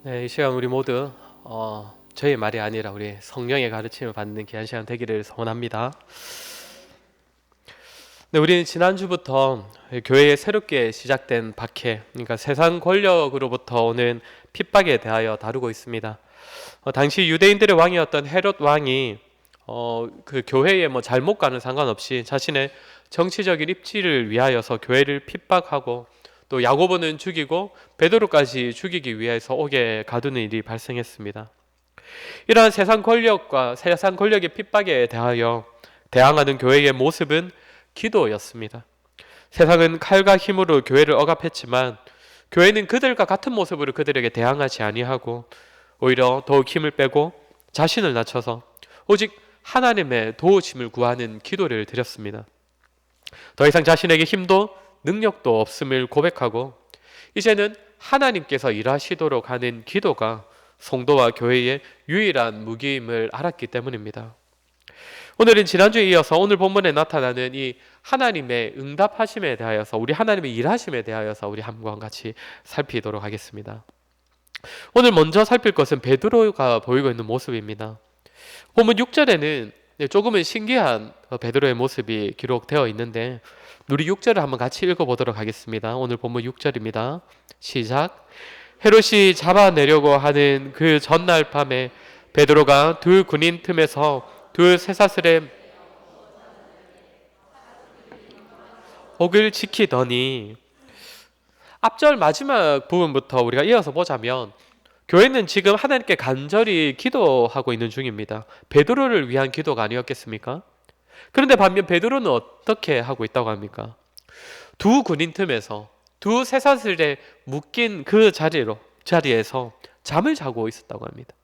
네, 이 시간 우리 모두 저희 말이 아니라 우리 성령의 가르침을 받는 귀한 시간 되기를 소원합니다. 네, 우리는 지난주부터 교회에 새롭게 시작된 박해, 그러니까 세상 권력으로부터 오는 핍박에 대하여 다루고 있습니다. 당시 유대인들의 왕이었던 헤롯 왕이 그 교회에 뭐 잘못과는 상관없이 자신의 정치적인 입지를 위하여서 교회를 핍박하고 또 야고보는 죽이고 베드로까지 죽이기 위해서 옥에 가두는 일이 발생했습니다. 이러한 세상 권력과 세상 권력의 핍박에 대하여 대항하는 교회의 모습은 기도였습니다. 세상은 칼과 힘으로 교회를 억압했지만 교회는 그들과 같은 모습으로 그들에게 대항하지 아니하고 오히려 더욱 힘을 빼고 자신을 낮춰서 오직 하나님의 도우심을 구하는 기도를 드렸습니다. 더 이상 자신에게 힘도 능력도 없음을 고백하고 이제는 하나님께서 일하시도록 하는 기도가 성도와 교회의 유일한 무기임을 알았기 때문입니다. 오늘은 지난주에 이어서 오늘 본문에 나타나는 이 하나님의 응답하심에 대하여서 우리 하나님의 일하심에 대하여서 우리 한번 같이 살피도록 하겠습니다. 오늘 먼저 살필 것은 베드로가 보이고 있는 모습입니다. 본문 6절에는 조금은 신기한 베드로의 모습이 기록되어 있는데 우리 6절을 한번 같이 읽어보도록 하겠습니다. 오늘 본문 6절입니다. 시작. 헤롯이 잡아내려고 하는 그 전날 밤에 베드로가 두 군인 틈에서 두 쇠사슬에 옥을 지키더니 앞절 마지막 부분부터 우리가 이어서 보자면 교회는 지금 하나님께 간절히 기도하고 있는 중입니다. 베드로를 위한 기도가 아니었겠습니까? 그런데 반면 베드로는 어떻게 하고 있다고 합니까? 두 군인 틈에서 두 쇠사슬에 묶인 그 자리에서 잠을 자고 있었다고 합니다.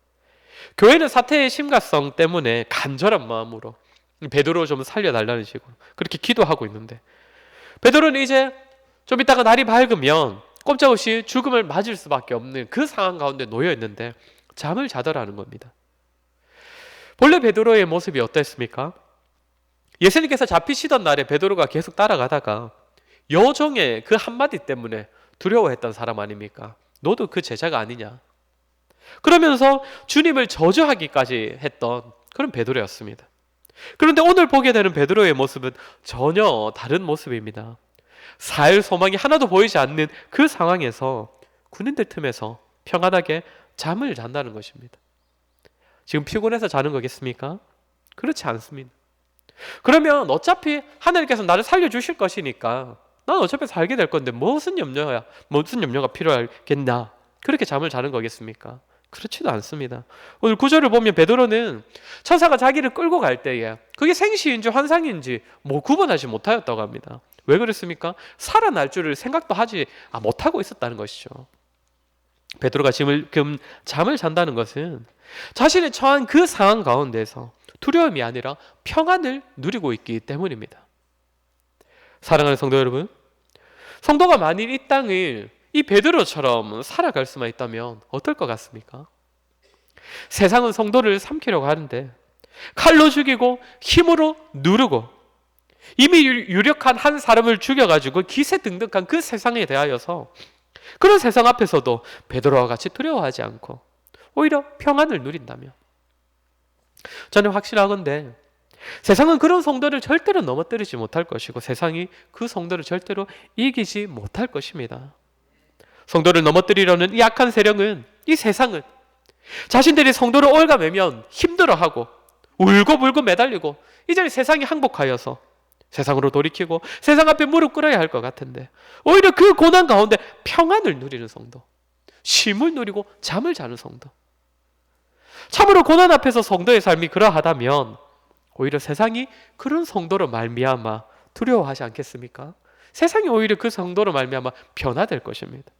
교회는 사태의 심각성 때문에 간절한 마음으로 베드로 좀 살려달라는 식으로 그렇게 기도하고 있는데 베드로는 이제 좀 이따가 날이 밝으면 꼼짝없이 죽음을 맞을 수밖에 없는 그 상황 가운데 놓여 있는데 잠을 자더라는 겁니다. 본래 베드로의 모습이 어땠습니까? 예수님께서 잡히시던 날에 베드로가 계속 따라가다가 여종의 그 한마디 때문에 두려워했던 사람 아닙니까? 너도 그 제자가 아니냐? 그러면서 주님을 저주하기까지 했던 그런 베드로였습니다. 그런데 오늘 보게 되는 베드로의 모습은 전혀 다른 모습입니다. 살 소망이 하나도 보이지 않는 그 상황에서 군인들 틈에서 평안하게 잠을 잔다는 것입니다. 지금 피곤해서 자는 거겠습니까? 그렇지 않습니다. 그러면 어차피 하나님께서 나를 살려주실 것이니까 난 어차피 살게 될 건데 무슨 염려가 필요하겠나? 그렇게 잠을 자는 거겠습니까? 그렇지도 않습니다. 오늘 구절을 보면 베드로는 천사가 자기를 끌고 갈 때에 그게 생시인지 환상인지 구분하지 못하였다고 합니다. 왜 그랬습니까? 살아날 줄을 생각도 하지 못하고 있었다는 것이죠. 베드로가 지금 잠을 잔다는 것은 자신이 처한 그 상황 가운데서 두려움이 아니라 평안을 누리고 있기 때문입니다. 사랑하는 성도 여러분, 성도가 만일 이 땅을 이 베드로처럼 살아갈 수만 있다면 어떨 것 같습니까? 세상은 성도를 삼키려고 하는데 칼로 죽이고 힘으로 누르고 이미 유력한 한 사람을 죽여가지고 기세등등한 그 세상에 대하여서 그런 세상 앞에서도 베드로와 같이 두려워하지 않고 오히려 평안을 누린다면 저는 확실하건대 세상은 그런 성도를 절대로 넘어뜨리지 못할 것이고 세상이 그 성도를 절대로 이기지 못할 것입니다. 성도를 넘어뜨리려는 이 악한 세력은, 이 세상은 자신들이 성도를 올가매면 힘들어하고 울고불고 매달리고 이제 세상이 항복하여서 세상으로 돌이키고 세상 앞에 무릎 꿇어야 할 것 같은데 오히려 그 고난 가운데 평안을 누리는 성도, 쉼을 누리고 잠을 자는 성도, 참으로 고난 앞에서 성도의 삶이 그러하다면 오히려 세상이 그런 성도로 말미암아 두려워하지 않겠습니까? 세상이 오히려 그 성도로 말미암아 변화될 것입니다.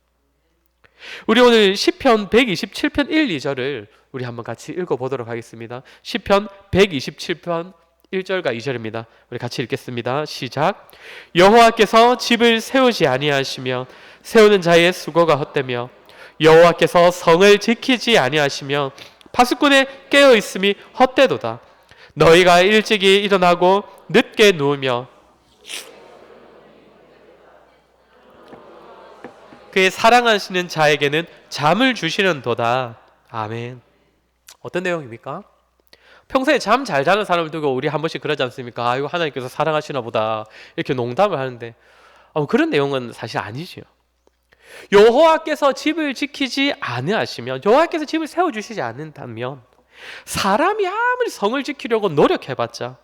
우리 오늘 시편 127편 1, 2절을 우리 한번 같이 읽어보도록 하겠습니다. 시편 127편 1절과 2절입니다. 우리 같이 읽겠습니다. 시작. 여호와께서 집을 세우지 아니하시며 세우는 자의 수고가 헛되며 여호와께서 성을 지키지 아니하시며 파수꾼의 깨어있음이 헛되도다. 너희가 일찍이 일어나고 늦게 누우며 그의 사랑하시는 자에게는 잠을 주시는도다. 아멘. 어떤 내용입니까? 평소에 잠 잘 자는 사람을 두고 우리 한 번씩 그러지 않습니까? 아이고, 하나님께서 사랑하시나 보다, 이렇게 농담을 하는데 그런 내용은 사실 아니지요. 여호와께서 집을 지키지 않으시면, 여호와께서 집을 세워주시지 않는다면 사람이 아무리 성을 지키려고 노력해봤자,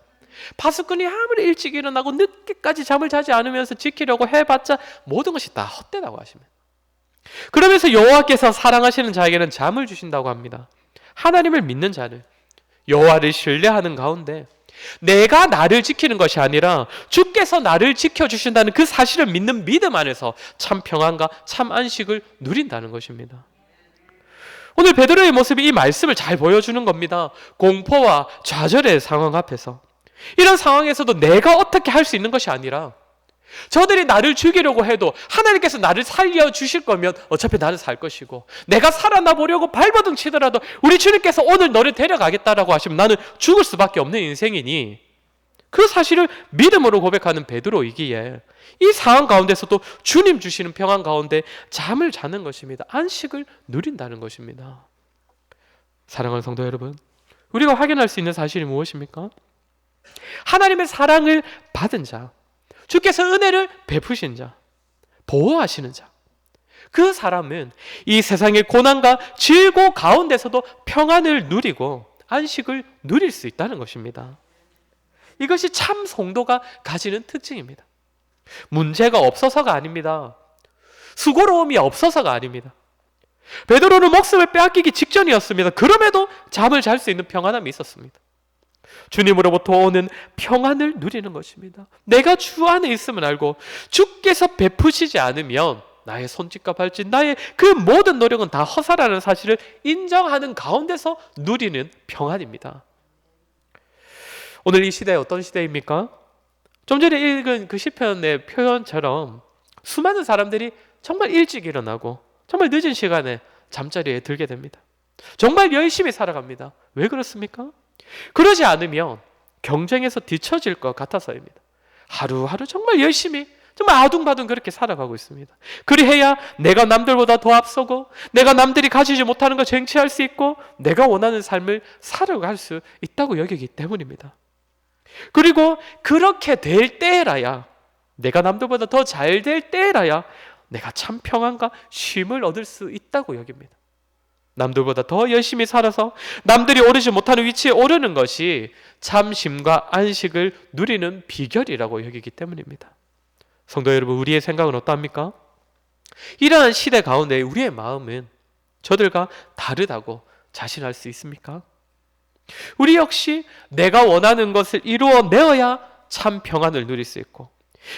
파수꾼이 아무리 일찍 일어나고 늦게까지 잠을 자지 않으면서 지키려고 해봤자 모든 것이 다 헛되다고 하십니다. 그러면서 여호와께서 사랑하시는 자에게는 잠을 주신다고 합니다. 하나님을 믿는 자는 여호와를 신뢰하는 가운데 내가 나를 지키는 것이 아니라 주께서 나를 지켜주신다는 그 사실을 믿는 믿음 안에서 참 평안과 참 안식을 누린다는 것입니다. 오늘 베드로의 모습이 이 말씀을 잘 보여주는 겁니다. 공포와 좌절의 상황 앞에서, 이런 상황에서도 내가 어떻게 할 수 있는 것이 아니라 저들이 나를 죽이려고 해도 하나님께서 나를 살려주실 거면 어차피 나는 살 것이고, 내가 살아나 보려고 발버둥 치더라도 우리 주님께서 오늘 너를 데려가겠다라고 하시면 나는 죽을 수밖에 없는 인생이니, 그 사실을 믿음으로 고백하는 베드로이기에 이 상황 가운데서도 주님 주시는 평안 가운데 잠을 자는 것입니다. 안식을 누린다는 것입니다. 사랑하는 성도 여러분, 우리가 확인할 수 있는 사실이 무엇입니까? 하나님의 사랑을 받은 자, 주께서 은혜를 베푸신 자, 보호하시는 자, 그 사람은 이 세상의 고난과 질고 가운데서도 평안을 누리고 안식을 누릴 수 있다는 것입니다. 이것이 참 성도가 가지는 특징입니다. 문제가 없어서가 아닙니다. 수고로움이 없어서가 아닙니다. 베드로는 목숨을 빼앗기기 직전이었습니다. 그럼에도 잠을 잘 수 있는 평안함이 있었습니다. 주님으로부터 오는 평안을 누리는 것입니다. 내가 주 안에 있음을 알고 주께서 베푸시지 않으면 나의 손짓과 발짓, 나의 그 모든 노력은 다 허사라는 사실을 인정하는 가운데서 누리는 평안입니다. 오늘 이 시대 어떤 시대입니까? 좀 전에 읽은 그 시편의 표현처럼 수많은 사람들이 정말 일찍 일어나고 정말 늦은 시간에 잠자리에 들게 됩니다. 정말 열심히 살아갑니다. 왜 그렇습니까? 그러지 않으면 경쟁에서 뒤처질 것 같아서입니다. 하루하루 정말 열심히, 정말 아둥바둥 그렇게 살아가고 있습니다. 그리해야 내가 남들보다 더 앞서고, 내가 남들이 가지지 못하는 걸 쟁취할 수 있고, 내가 원하는 삶을 살아갈 수 있다고 여기기 때문입니다. 그리고 그렇게 될 때라야, 내가 남들보다 더 잘 될 때라야 내가 참 평안과 쉼을 얻을 수 있다고 여깁니다. 남들보다 더 열심히 살아서 남들이 오르지 못하는 위치에 오르는 것이 참 쉼과 안식을 누리는 비결이라고 여기기 때문입니다. 성도 여러분, 우리의 생각은 어떠합니까? 이러한 시대 가운데 우리의 마음은 저들과 다르다고 자신할 수 있습니까? 우리 역시 내가 원하는 것을 이루어내어야 참 평안을 누릴 수 있고,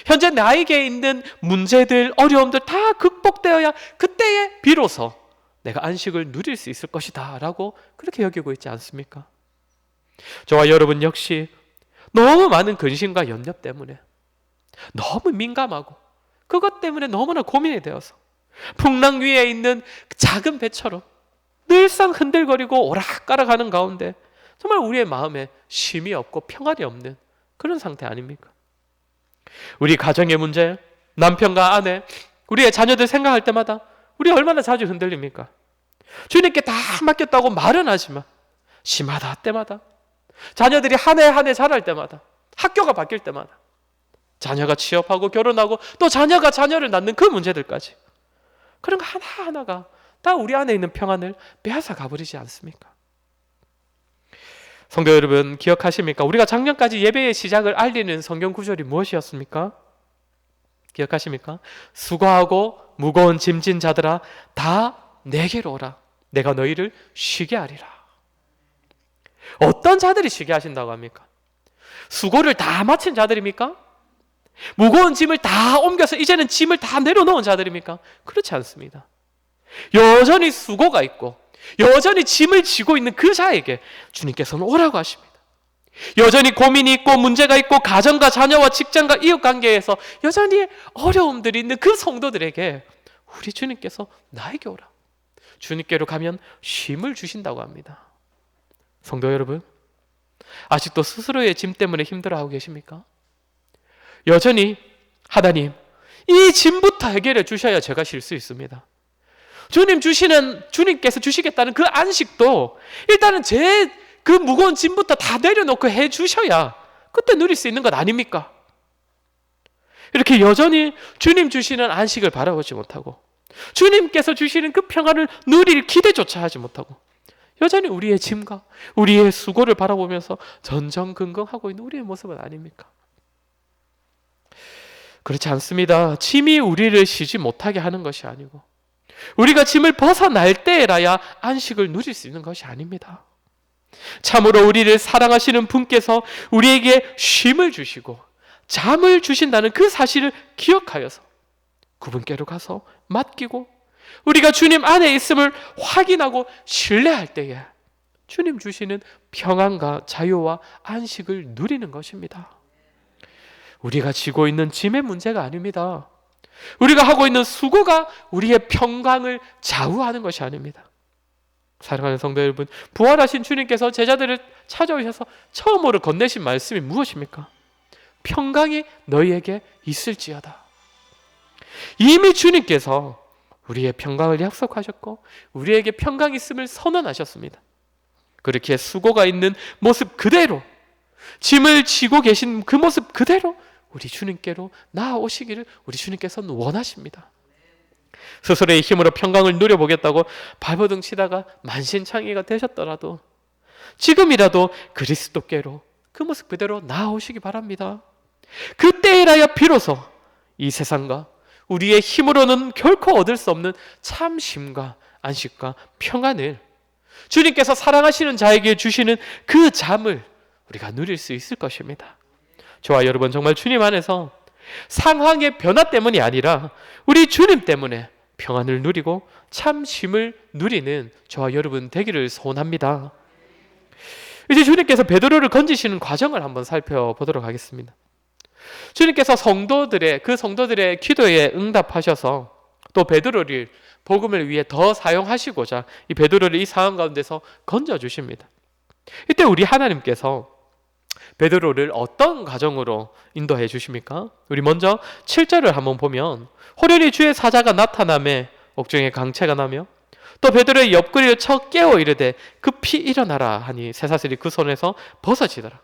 현재 나에게 있는 문제들, 어려움들 다 극복되어야 그때에 비로소 내가 안식을 누릴 수 있을 것이다 라고 그렇게 여기고 있지 않습니까? 저와 여러분 역시 너무 많은 근심과 염려 때문에 너무 민감하고 그것 때문에 너무나 고민이 되어서 풍랑 위에 있는 작은 배처럼 늘상 흔들거리고 오락가락하는 가운데 정말 우리의 마음에 쉼이 없고 평안이 없는 그런 상태 아닙니까? 우리 가정의 문제, 남편과 아내, 우리의 자녀들 생각할 때마다 우리 얼마나 자주 흔들립니까? 주님께 다 맡겼다고 말은 하지만 심하다 때마다, 자녀들이 한 해 한 해 자랄 때마다, 학교가 바뀔 때마다, 자녀가 취업하고 결혼하고 또 자녀가 자녀를 낳는 그 문제들까지, 그런 거 하나하나가 다 우리 안에 있는 평안을 빼앗아 가버리지 않습니까? 성도 여러분, 기억하십니까? 우리가 작년까지 예배의 시작을 알리는 성경 구절이 무엇이었습니까? 기억하십니까? 수고하고 무거운 짐진 자들아 다 내게로 오라. 내가 너희를 쉬게 하리라. 어떤 자들이 쉬게 하신다고 합니까? 수고를 다 마친 자들입니까? 무거운 짐을 다 옮겨서 이제는 짐을 다 내려놓은 자들입니까? 그렇지 않습니다. 여전히 수고가 있고 여전히 짐을 지고 있는 그 자에게 주님께서는 오라고 하십니다. 여전히 고민이 있고 문제가 있고 가정과 자녀와 직장과 이웃관계에서 여전히 어려움들이 있는 그 성도들에게 우리 주님께서 나에게 오라. 주님께로 가면 쉼을 주신다고 합니다. 성도 여러분, 아직도 스스로의 짐 때문에 힘들어하고 계십니까? 여전히 하나님, 이 짐부터 지금부터 해결해 주셔야 제가 쉴 수 있습니다. 주님께서 주시겠다는 그 안식도 일단은 제 그 무거운 짐부터 다 내려놓고 해 주셔야 그때 누릴 수 있는 것 아닙니까? 이렇게 여전히 주님 주시는 안식을 바라보지 못하고 주님께서 주시는 그 평안을 누릴 기대조차 하지 못하고 여전히 우리의 짐과 우리의 수고를 바라보면서 전전긍긍하고 있는 우리의 모습은 아닙니까? 그렇지 않습니다. 짐이 우리를 쉬지 못하게 하는 것이 아니고 우리가 짐을 벗어날 때라야 안식을 누릴 수 있는 것이 아닙니다. 참으로 우리를 사랑하시는 분께서 우리에게 쉼을 주시고 잠을 주신다는 그 사실을 기억하여서 그분께로 가서 맡기고 우리가 주님 안에 있음을 확인하고 신뢰할 때에 주님 주시는 평안과 자유와 안식을 누리는 것입니다. 우리가 지고 있는 짐의 문제가 아닙니다. 우리가 하고 있는 수고가 우리의 평강을 좌우하는 것이 아닙니다. 사랑하는 성도 여러분, 부활하신 주님께서 제자들을 찾아오셔서 처음으로 건네신 말씀이 무엇입니까? 평강이 너희에게 있을지어다. 이미 주님께서 우리의 평강을 약속하셨고 우리에게 평강이 있음을 선언하셨습니다. 그렇게 수고가 있는 모습 그대로, 짐을 지고 계신 그 모습 그대로 우리 주님께로 나아오시기를 우리 주님께서는 원하십니다. 스스로의 힘으로 평강을 누려보겠다고 발버둥 치다가 만신창이가 되셨더라도 지금이라도 그리스도께로 그 모습 그대로 나아오시기 바랍니다. 그때라야 비로소 이 세상과 우리의 힘으로는 결코 얻을 수 없는 참 쉼과 안식과 평안을 주님께서 사랑하시는 자에게 주시는 그 잠을 우리가 누릴 수 있을 것입니다. 저와 여러분 정말 주님 안에서 상황의 변화 때문이 아니라 우리 주님 때문에 평안을 누리고 참 쉼을 누리는 저와 여러분 되기를 소원합니다. 이제 주님께서 베드로를 건지시는 과정을 한번 살펴보도록 하겠습니다. 주님께서 성도들의 기도에 응답하셔서 또 베드로를 복음을 위해 더 사용하시고자 이 베드로를 이 상황 가운데서 건져주십니다. 이때 우리 하나님께서 베드로를 어떤 과정으로 인도해 주십니까? 우리 먼저 7절을 한번 보면 호련히 주의 사자가 나타나매 옥중에 강채가 나며 또 베드로의 옆구리를 쳐 깨워 이르되 급히 일어나라 하니 쇠사슬이 그 손에서 벗어지더라.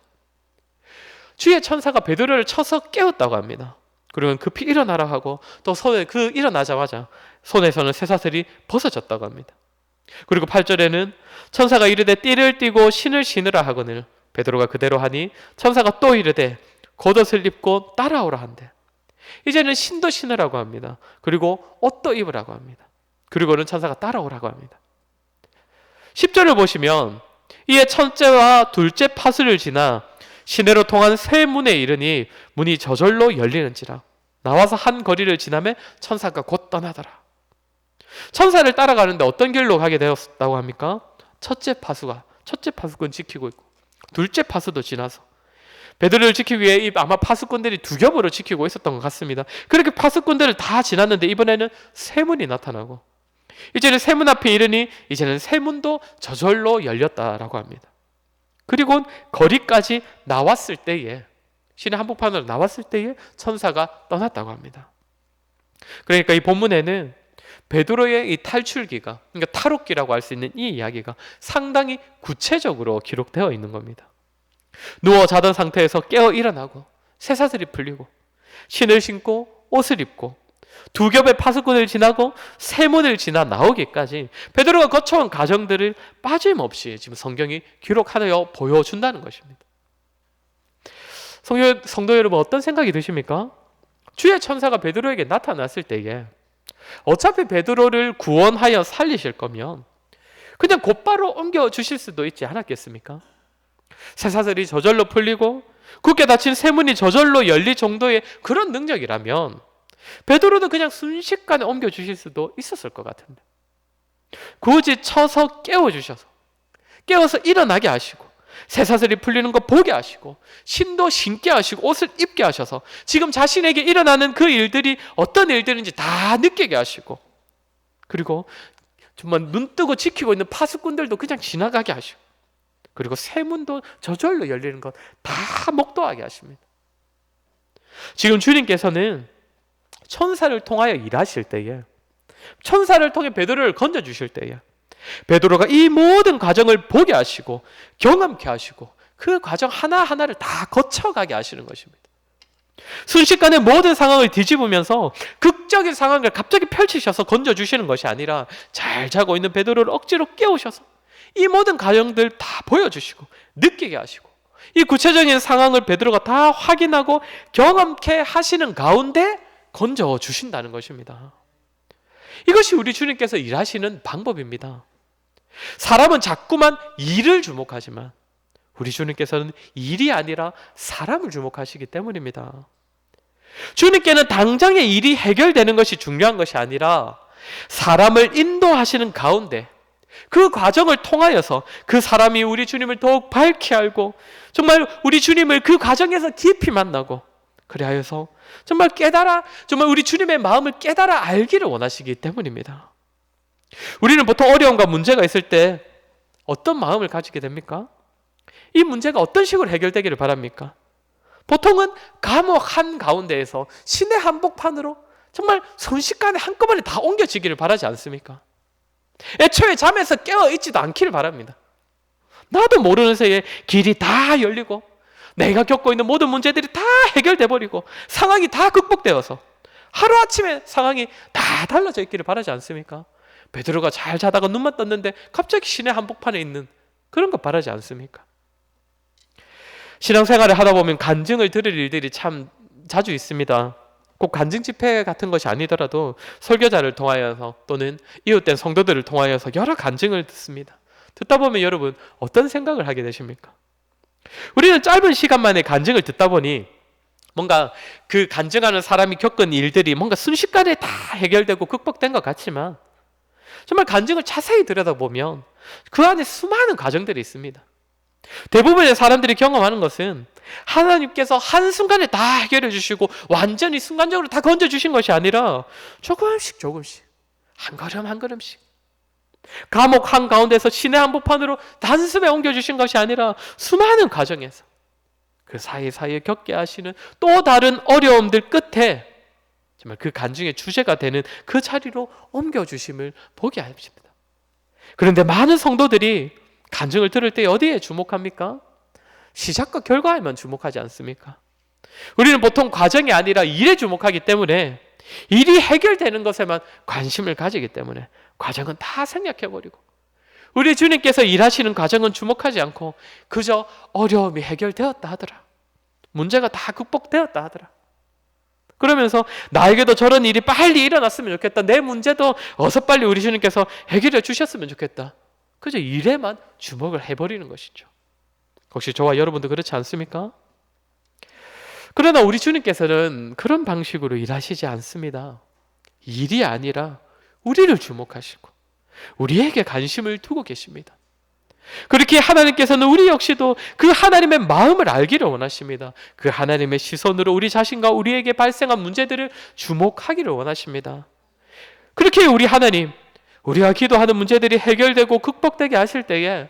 주의 천사가 베드로를 쳐서 깨웠다고 합니다. 그러면 급히 일어나라 하고 또 손에 일어나자마자 손에서는 쇠사슬이 벗어졌다고 합니다. 그리고 8절에는 천사가 이르되 띠를 띠고 신을 신으라 하거늘 베드로가 그대로 하니 천사가 또 이르되 겉옷을 입고 따라오라 한대. 이제는 신도 신으라고 합니다. 그리고 옷도 입으라고 합니다. 그리고는 천사가 따라오라고 합니다. 10절을 보시면 이에 첫째와 둘째 파수를 지나 시내로 통한 새 문에 이르니 문이 저절로 열리는지라 나와서 한 거리를 지나매 천사가 곧 떠나더라. 천사를 따라가는데 어떤 길로 가게 되었다고 합니까? 첫째 파수꾼 지키고 있고 둘째 파수도 지나서 베드로를 지키기 위해 아마 파수꾼들이 두 겹으로 지키고 있었던 것 같습니다. 그렇게 파수꾼들을 다 지났는데 이번에는 새 문이 나타나고 이제는 새 문 앞에 이르니 이제는 새 문도 저절로 열렸다라고 합니다. 그리고 거리까지 나왔을 때에 시내 한복판으로 나왔을 때에 천사가 떠났다고 합니다. 그러니까 이 본문에는 베드로의 이 탈출기가, 그러니까 탈옥기라고 할 수 있는 이 이야기가 상당히 구체적으로 기록되어 있는 겁니다. 누워 자던 상태에서 깨어 일어나고 쇠사슬이 풀리고 신을 신고 옷을 입고 두 겹의 파수꾼을 지나고 새 문을 지나 나오기까지 베드로가 거쳐온 과정들을 빠짐없이 지금 성경이 기록하여 보여준다는 것입니다. 성도 여러분 어떤 생각이 드십니까? 주의 천사가 베드로에게 나타났을 때에 어차피 베드로를 구원하여 살리실 거면 그냥 곧바로 옮겨주실 수도 있지 않았겠습니까? 쇠사슬이 저절로 풀리고 굳게 닫힌 새 문이 저절로 열릴 정도의 그런 능력이라면 베드로도 그냥 순식간에 옮겨주실 수도 있었을 것 같은데 굳이 쳐서 깨워서 일어나게 하시고 쇠사슬이 풀리는 거 보게 하시고 신도 신게 하시고 옷을 입게 하셔서 지금 자신에게 일어나는 그 일들이 어떤 일들인지 다 느끼게 하시고 그리고 정말 눈 뜨고 지키고 있는 파수꾼들도 그냥 지나가게 하시고 그리고 새 문도 저절로 열리는 것 다 목도하게 하십니다. 지금 주님께서는 천사를 통하여 일하실 때에, 천사를 통해 베드로를 건져주실 때에 베드로가 이 모든 과정을 보게 하시고 경험케 하시고 그 과정 하나하나를 다 거쳐가게 하시는 것입니다. 순식간에 모든 상황을 뒤집으면서 극적인 상황을 갑자기 펼치셔서 건져주시는 것이 아니라 잘 자고 있는 베드로를 억지로 깨우셔서 이 모든 과정들 다 보여주시고 느끼게 하시고 이 구체적인 상황을 베드로가 다 확인하고 경험케 하시는 가운데 건져주신다는 것입니다. 이것이 우리 주님께서 일하시는 방법입니다. 사람은 자꾸만 일을 주목하지만 우리 주님께서는 일이 아니라 사람을 주목하시기 때문입니다. 주님께는 당장의 일이 해결되는 것이 중요한 것이 아니라 사람을 인도하시는 가운데 그 과정을 통하여서 그 사람이 우리 주님을 더욱 밝히 알고 정말 우리 주님을 그 과정에서 깊이 만나고 그리하여서 정말 우리 주님의 마음을 깨달아 알기를 원하시기 때문입니다. 우리는 보통 어려움과 문제가 있을 때 어떤 마음을 가지게 됩니까? 이 문제가 어떤 식으로 해결되기를 바랍니까? 보통은 감옥 한가운데에서 시내 한복판으로 정말 순식간에 한꺼번에 다 옮겨지기를 바라지 않습니까? 애초에 잠에서 깨어있지도 않기를 바랍니다. 나도 모르는 새에 길이 다 열리고 내가 겪고 있는 모든 문제들이 다 해결돼 버리고 상황이 다 극복되어서 하루아침에 상황이 다 달라져 있기를 바라지 않습니까? 베드로가 잘 자다가 눈만 떴는데 갑자기 시내 한복판에 있는 그런 거 바라지 않습니까? 신앙생활을 하다 보면 간증을 들을 일들이 참 자주 있습니다. 꼭 간증 집회 같은 것이 아니더라도 설교자를 통하여서 또는 이웃된 성도들을 통하여서 여러 간증을 듣습니다. 듣다 보면 여러분 어떤 생각을 하게 되십니까? 우리는 짧은 시간 만에 간증을 듣다 보니 뭔가 그 간증하는 사람이 겪은 일들이 뭔가 순식간에 다 해결되고 극복된 것 같지만 정말 간증을 자세히 들여다보면 그 안에 수많은 과정들이 있습니다. 대부분의 사람들이 경험하는 것은 하나님께서 한순간에 다 해결해 주시고 완전히 순간적으로 다 건져주신 것이 아니라 조금씩 한 걸음 한 걸음씩 감옥 한가운데서 시내 한복판으로 단숨에 옮겨주신 것이 아니라 수많은 과정에서 그 사이사이에 겪게 하시는 또 다른 어려움들 끝에 정말 그 간증의 주제가 되는 그 자리로 옮겨주심을 보게 하십니다. 그런데 많은 성도들이 간증을 들을 때 어디에 주목합니까? 시작과 결과에만 주목하지 않습니까? 우리는 보통 과정이 아니라 일에 주목하기 때문에 일이 해결되는 것에만 관심을 가지기 때문에 과정은 다 생략해버리고 우리 주님께서 일하시는 과정은 주목하지 않고 그저 어려움이 해결되었다 하더라, 문제가 다 극복되었다 하더라, 그러면서 나에게도 저런 일이 빨리 일어났으면 좋겠다, 내 문제도 어서 빨리 우리 주님께서 해결해 주셨으면 좋겠다, 그저 일에만 주목을 해버리는 것이죠. 혹시 저와 여러분도 그렇지 않습니까? 그러나 우리 주님께서는 그런 방식으로 일하시지 않습니다. 일이 아니라 우리를 주목하시고 우리에게 관심을 두고 계십니다. 그렇게 하나님께서는 우리 역시도 그 하나님의 마음을 알기를 원하십니다. 그 하나님의 시선으로 우리 자신과 우리에게 발생한 문제들을 주목하기를 원하십니다. 그렇게 우리 하나님, 우리가 기도하는 문제들이 해결되고 극복되게 하실 때에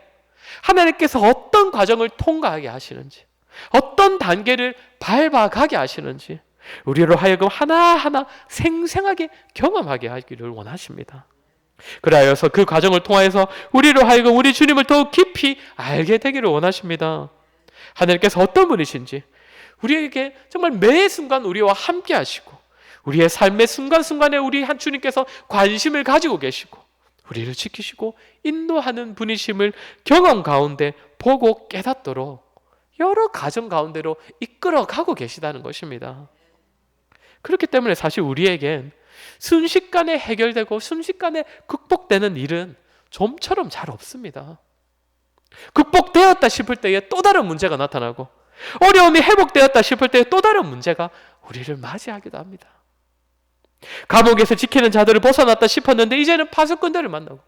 하나님께서 어떤 과정을 통과하게 하시는지, 어떤 단계를 밟아가게 하시는지 우리로 하여금 하나하나 생생하게 경험하게 하기를 원하십니다. 그리하여서 그 과정을 통하여서 우리로 하여금 우리 주님을 더욱 깊이 알게 되기를 원하십니다. 하나님께서 어떤 분이신지 우리에게 정말 매 순간 우리와 함께 하시고 우리의 삶의 순간순간에 우리 한 주님께서 관심을 가지고 계시고 우리를 지키시고 인도하는 분이심을 경험 가운데 보고 깨닫도록 여러 과정 가운데로 이끌어가고 계시다는 것입니다. 그렇기 때문에 사실 우리에겐 순식간에 해결되고 순식간에 극복되는 일은 좀처럼 잘 없습니다. 극복되었다 싶을 때에 또 다른 문제가 나타나고 어려움이 회복되었다 싶을 때에 또 다른 문제가 우리를 맞이하기도 합니다. 감옥에서 지키는 자들을 벗어났다 싶었는데 이제는 파수꾼들을 만나고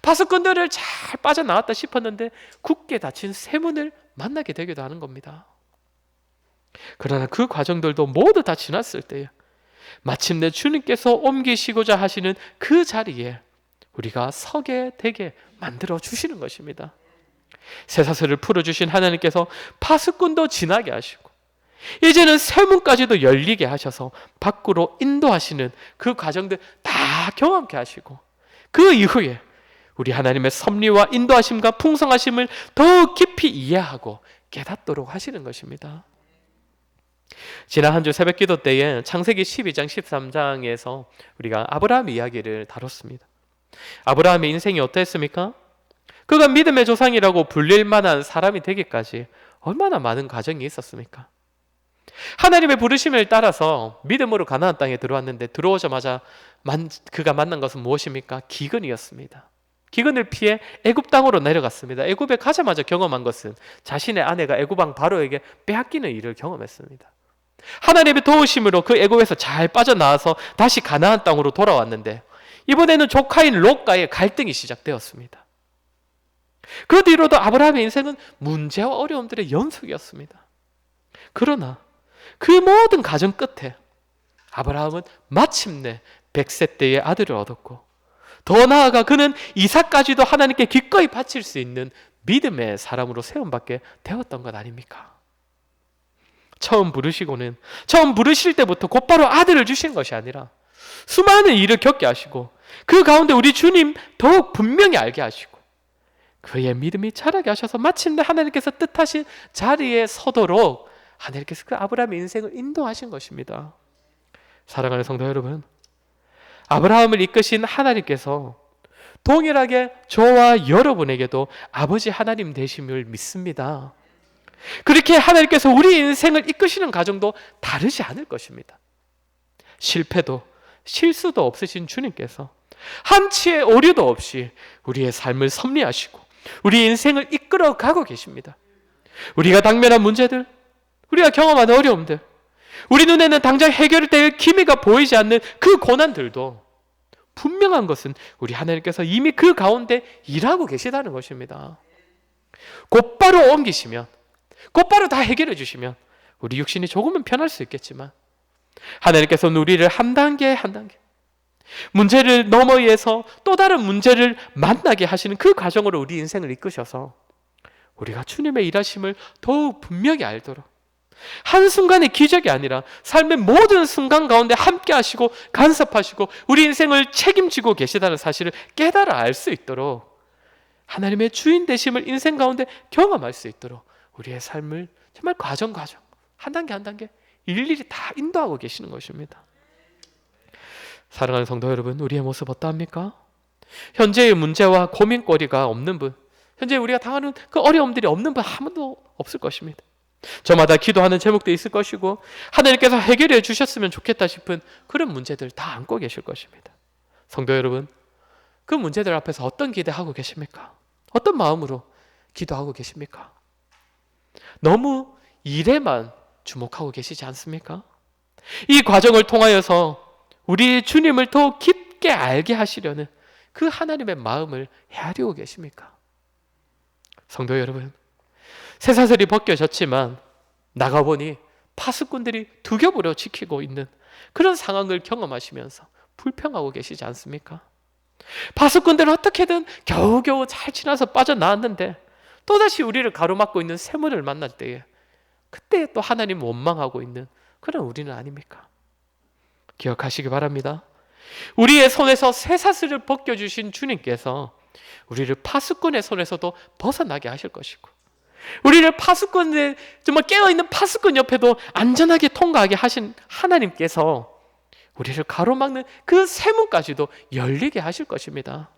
파수꾼들을 잘 빠져나왔다 싶었는데 굳게 닫힌 세문을 만나게 되기도 하는 겁니다. 그러나 그 과정들도 모두 다 지났을 때에 마침내 주님께서 옮기시고자 하시는 그 자리에 우리가 서게 되게 만들어 주시는 것입니다. 쇠사슬을 풀어주신 하나님께서 파수꾼도 지나게 하시고 이제는 세문까지도 열리게 하셔서 밖으로 인도하시는 그 과정들 다 경험케 하시고, 그 이후에 우리 하나님의 섭리와 인도하심과 풍성하심을 더욱 깊이 이해하고 깨닫도록 하시는 것입니다. 지난 한 주 새벽 기도 때에 창세기 12장 13장에서 우리가 아브라함 이야기를 다뤘습니다. 아브라함의 인생이 어땠습니까? 그가 믿음의 조상이라고 불릴 만한 사람이 되기까지 얼마나 많은 과정이 있었습니까? 하나님의 부르심을 따라서 믿음으로 가나안 땅에 들어왔는데, 들어오자마자 그가 만난 것은 무엇입니까? 기근이었습니다. 기근을 피해 애굽 땅으로 내려갔습니다. 애굽에 가자마자 경험한 것은 자신의 아내가 애굽 왕 바로에게 빼앗기는 일을 경험했습니다. 하나님의 도우심으로 그 애굽에서 잘 빠져나와서 다시 가나안 땅으로 돌아왔는데, 이번에는 조카인 롯과의 갈등이 시작되었습니다. 그 뒤로도 아브라함의 인생은 문제와 어려움들의 연속이었습니다. 그러나 그 모든 과정 끝에 아브라함은 마침내 100세 때의 아들을 얻었고, 더 나아가 그는 이삭까지도 하나님께 기꺼이 바칠 수 있는 믿음의 사람으로 세움받게 되었던 것 아닙니까? 처음 부르실 때부터 곧바로 아들을 주신 것이 아니라 수많은 일을 겪게 하시고, 그 가운데 우리 주님 더욱 분명히 알게 하시고, 그의 믿음이 자라게 하셔서 마침내 하나님께서 뜻하신 자리에 서도록 하나님께서 그 아브라함의 인생을 인도하신 것입니다. 사랑하는 성도 여러분, 아브라함을 이끄신 하나님께서 동일하게 저와 여러분에게도 아버지 하나님 되심을 믿습니다. 그렇게 하나님께서 우리 인생을 이끄시는 과정도 다르지 않을 것입니다. 실패도 실수도 없으신 주님께서 한치의 오류도 없이 우리의 삶을 섭리하시고 우리 인생을 이끌어가고 계십니다. 우리가 당면한 문제들, 우리가 경험한 어려움들, 우리 눈에는 당장 해결될 기미가 보이지 않는 그 고난들도 분명한 것은 우리 하나님께서 이미 그 가운데 일하고 계시다는 것입니다. 곧바로 옮기시면, 곧바로 다 해결해 주시면 우리 육신이 조금은 편할 수 있겠지만, 하나님께서는 우리를 한 단계 한 단계 문제를 너머에서 또 다른 문제를 만나게 하시는 그 과정으로 우리 인생을 이끄셔서 우리가 주님의 일하심을 더욱 분명히 알도록, 한순간의 기적이 아니라 삶의 모든 순간 가운데 함께 하시고 간섭하시고 우리 인생을 책임지고 계시다는 사실을 깨달아 알 수 있도록, 하나님의 주인 되심을 인생 가운데 경험할 수 있도록 우리의 삶을 정말 과정 한 단계 한 단계 일일이 다 인도하고 계시는 것입니다. 사랑하는 성도 여러분, 우리의 모습 어떠합니까? 현재의 문제와 고민거리가 없는 분, 현재 우리가 당하는 그 어려움들이 없는 분 아무도 없을 것입니다. 저마다 기도하는 제목도 있을 것이고, 하나님께서 해결해 주셨으면 좋겠다 싶은 그런 문제들 다 안고 계실 것입니다. 성도 여러분, 그 문제들 앞에서 어떤 기대하고 계십니까? 어떤 마음으로 기도하고 계십니까? 너무 일에만 주목하고 계시지 않습니까? 이 과정을 통하여서 우리 주님을 더 깊게 알게 하시려는 그 하나님의 마음을 헤아리고 계십니까? 성도 여러분, 쇠사슬이 벗겨졌지만 나가보니 파수꾼들이 두 겹으로 지키고 있는 그런 상황을 경험하시면서 불평하고 계시지 않습니까? 파수꾼들은 어떻게든 겨우겨우 잘 지나서 빠져나왔는데 또다시 우리를 가로막고 있는 쇠물을 만날 때에 그때 또 하나님 원망하고 있는 그런 우리는 아닙니까? 기억하시기 바랍니다. 우리의 손에서 쇠사슬을 벗겨주신 주님께서 우리를 파수꾼의 손에서도 벗어나게 하실 것이고, 우리를 파수꾼의 정말 깨어있는 파수꾼 옆에도 안전하게 통과하게 하신 하나님께서 우리를 가로막는 그 쇠문까지도 열리게 하실 것입니다.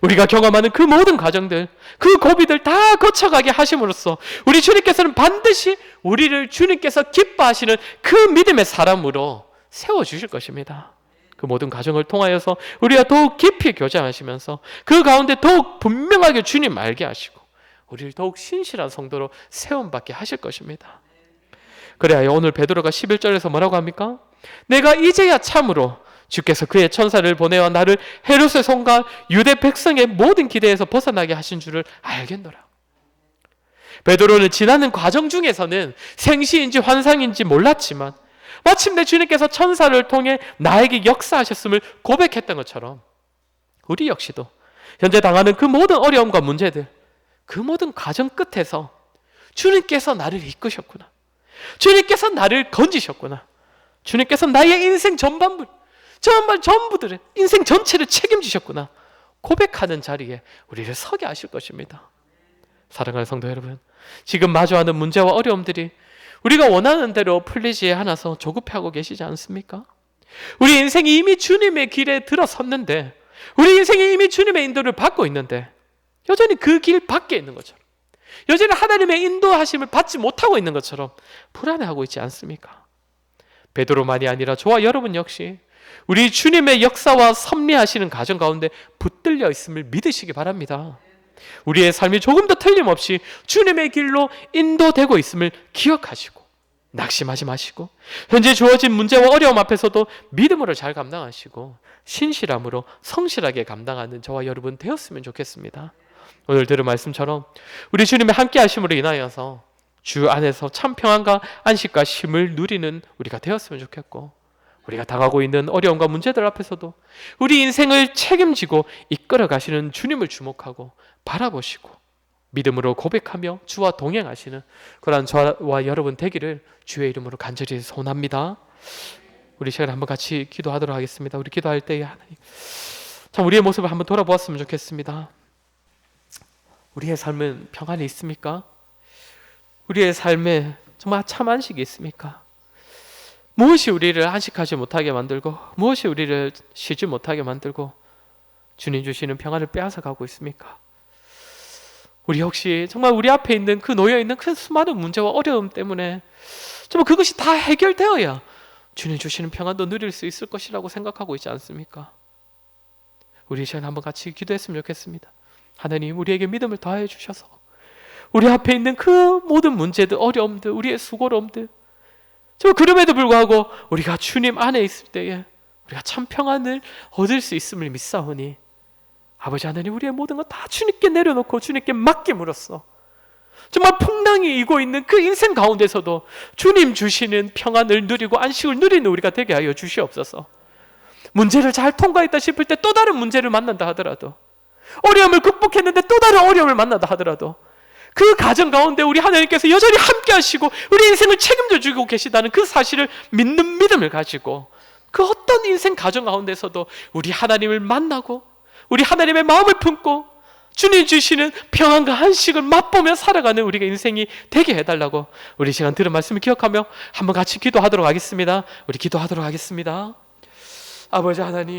우리가 경험하는 그 모든 과정들, 그 고비들 다 거쳐가게 하심으로써 우리 주님께서는 반드시 우리를 주님께서 기뻐하시는 그 믿음의 사람으로 세워주실 것입니다. 그 모든 과정을 통하여서 우리가 더욱 깊이 교제하시면서 그 가운데 더욱 분명하게 주님 알게 하시고 우리를 더욱 신실한 성도로 세움받게 하실 것입니다. 그래야 오늘 베드로가 11절에서 뭐라고 합니까? 내가 이제야 참으로 주께서 그의 천사를 보내어 나를 헤롯의 손과 유대 백성의 모든 기대에서 벗어나게 하신 줄을 알겠노라. 베드로는 지나는 과정 중에서는 생시인지 환상인지 몰랐지만 마침내 주님께서 천사를 통해 나에게 역사하셨음을 고백했던 것처럼 우리 역시도 현재 당하는 그 모든 어려움과 문제들, 그 모든 과정 끝에서 주님께서 나를 이끄셨구나, 주님께서 나를 건지셨구나. 주님께서 나의 인생 전반부, 정말 전부들의 인생 전체를 책임지셨구나. 고백하는 자리에 우리를 서게 하실 것입니다. 사랑하는 성도 여러분, 지금 마주하는 문제와 어려움들이 우리가 원하는 대로 풀리지 않아서 조급해하고 계시지 않습니까? 우리 인생이 이미 주님의 길에 들어섰는데, 우리 인생이 이미 주님의 인도를 받고 있는데 여전히 그 길 밖에 있는 것처럼, 여전히 하나님의 인도하심을 받지 못하고 있는 것처럼 불안해하고 있지 않습니까? 베드로만이 아니라 저와 여러분 역시 우리 주님의 역사와 섭리하시는 가정 가운데 붙들려 있음을 믿으시기 바랍니다. 우리의 삶이 조금 더 틀림없이 주님의 길로 인도되고 있음을 기억하시고 낙심하지 마시고, 현재 주어진 문제와 어려움 앞에서도 믿음으로 잘 감당하시고 신실함으로 성실하게 감당하는 저와 여러분 되었으면 좋겠습니다. 오늘 들은 말씀처럼 우리 주님의 함께 하심으로 인하여서 주 안에서 참 평안과 안식과 쉼을 누리는 우리가 되었으면 좋겠고, 우리가 당하고 있는 어려움과 문제들 앞에서도 우리 인생을 책임지고 이끌어 가시는 주님을 주목하고 바라보시고 믿음으로 고백하며 주와 동행하시는 그러한 저와 여러분 되기를 주의 이름으로 간절히 소원합니다. 우리 시간에 한번 같이 기도하도록 하겠습니다. 우리 기도할 때에 하나님, 참 우리의 모습을 한번 돌아보았으면 좋겠습니다. 우리의 삶은 평안이 있습니까? 우리의 삶에 정말 참 안식이 있습니까? 무엇이 우리를 안식하지 못하게 만들고 무엇이 우리를 쉬지 못하게 만들고 주님 주시는 평안을 빼앗아 가고 있습니까? 우리 혹시 정말 우리 앞에 있는 그 놓여있는 그 수많은 문제와 어려움 때문에 정말 그것이 다 해결되어야 주님 주시는 평안도 누릴 수 있을 것이라고 생각하고 있지 않습니까? 우리 시간 한번 같이 기도했으면 좋겠습니다. 하나님, 우리에게 믿음을 더해 주셔서 우리 앞에 있는 그 모든 문제들, 어려움들, 우리의 수고로움들, 저 그럼에도 불구하고 우리가 주님 안에 있을 때에 우리가 참 평안을 얻을 수 있음을 믿사오니 아버지 하나님, 우리의 모든 것 다 주님께 내려놓고 주님께 맡김으로써 정말 풍랑이 이고 있는 그 인생 가운데서도 주님 주시는 평안을 누리고 안식을 누리는 우리가 되게 하여 주시옵소서. 문제를 잘 통과했다 싶을 때 또 다른 문제를 만난다 하더라도, 어려움을 극복했는데 또 다른 어려움을 만난다 하더라도 그 가정 가운데 우리 하나님께서 여전히 함께 하시고 우리 인생을 책임져 주고 계시다는 그 사실을 믿는 믿음을 가지고 그 어떤 인생 가정 가운데서도 우리 하나님을 만나고 우리 하나님의 마음을 품고 주님 주시는 평안과 안식을 맛보며 살아가는 우리가 인생이 되게 해달라고 우리 시간 들은 말씀을 기억하며 한번 같이 기도하도록 하겠습니다. 우리 기도하도록 하겠습니다. 아버지 하나님,